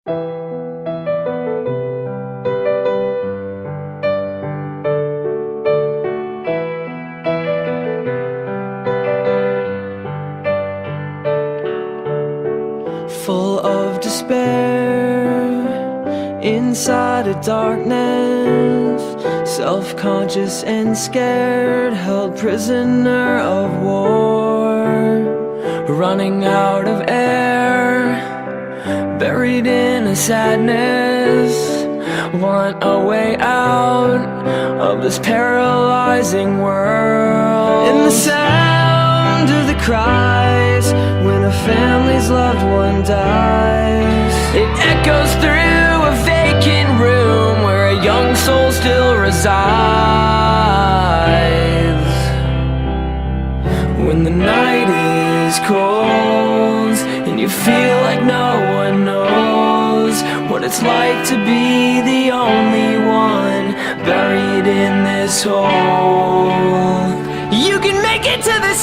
Full of despair, inside a darkness, self-conscious and scared, held prisoner of war, running out of air, buried in a sadness, want a way out of this paralyzing world. In the sound of the cries when a family's loved one dies, it echoes through a vacant room where a young soul still resides. When the night is cold and you feel like no one knows what it's like to be the only one buried in this hole, you can make it to the